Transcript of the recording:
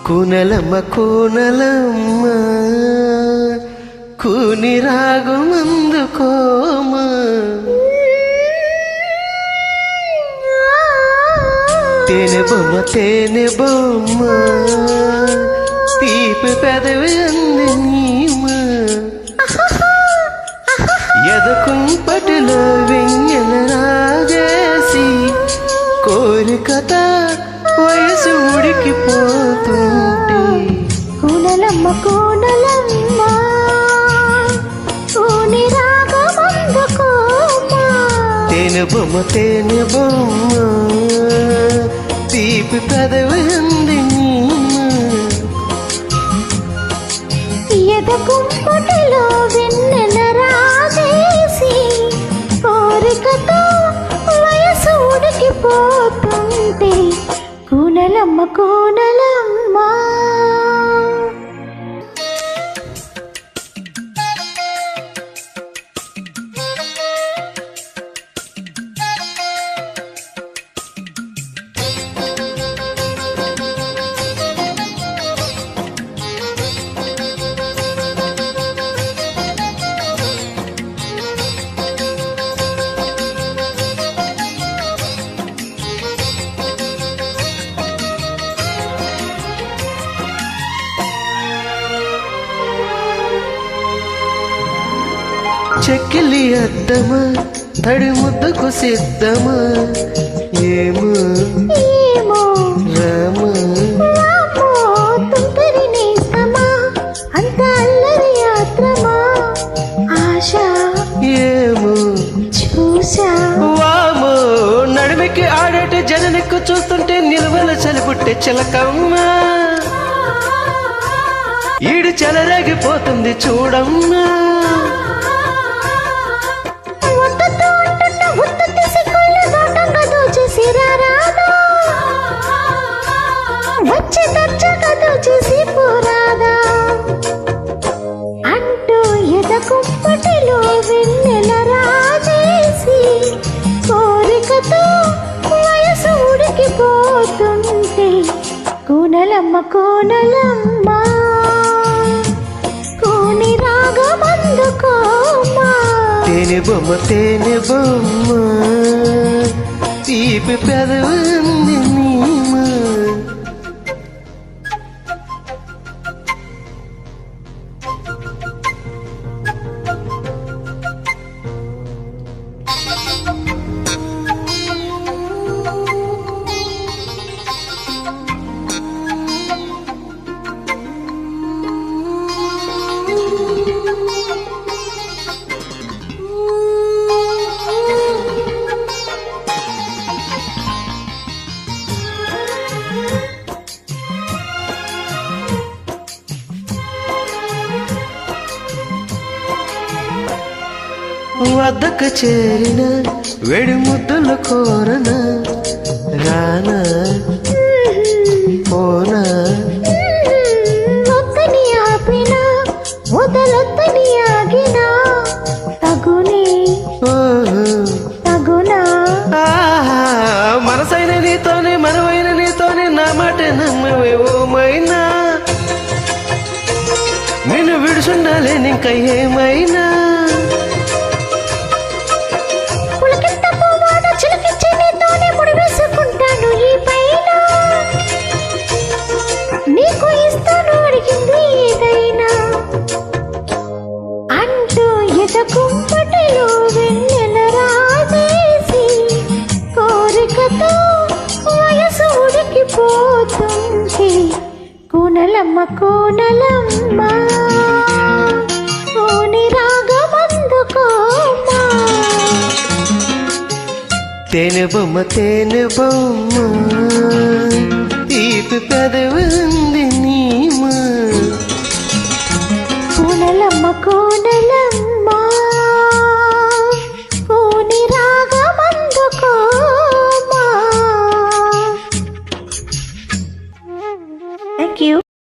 కూనలమ్మ కూనలమ్మ కూని రాగమందుకోమ తేనె బొమ్మ తీపి పెదవి అందనీమ ఎదకుంపటిలో వెంగెల రాజేసి కోరికత వయసు ఉడికిపోతుంటే కూనలమ్మ కూనలమ్మ కూని రాగమందుకోమ తేనె బొమ్మ తీపి పెదవి అందనీమ ఎదకుంపటిలో వెన్నెల రాజేసి కోరికతో వయసు ఉడికిపోతుంటే కూనలమ్మ కూనలమ్మ చెక్కిలి అద్దమా తడి ముద్దకు సిద్ధమా ఏమో ఏమో రామ రామో తుంటరి నేస్తమా అంత అల్లరి యాత్రమా ఆశ ఏమో చూసా వామో నడిమికి ఆడేటి జననిక్కు చూస్తుంటే నిలువల చలిపుట్టే చిలకమ్మా ఈడు చెలరేగిపోతుంది చూడమ్మా వచ్చి దర్జగా దోచేసి పోరాదా అంటూ ఎదకుంపటిలో వెన్నెల రాజేసి కోరికతో వయసు ఉడికిపోతుంటే కూనలమ్మ కూనలమ్మ కూని రాగమందుకోమా తేనె బొమ్మ తీపి పెదవి అందనీమ వద్దకు చేరిన వెడి ముద్దులు కోరన రానా పోనా ఒక్కని ఆపినా వదలొద్దని ఆగినా తగునే తగునా మనసైన నీతోనే మనమైన నీతోనే నా మాట నమ్మవేమైనా నేను విడుచుండాలి ఇంకా ఏమైనా నీకు ఇస్తాను అడిగింది ఏదైనా అంటూ ఎదకుంపటిలో వెన్నెల రాజేసి కోరికతో వయసు ఉడికిపోతుంది కూనలమ్మ కూనలమ్మ కూని రాగమందుకోమా తేనె బొమ్మ తీపి పెదవి అందనీమ కూనలమ్మ కూనలమ్మ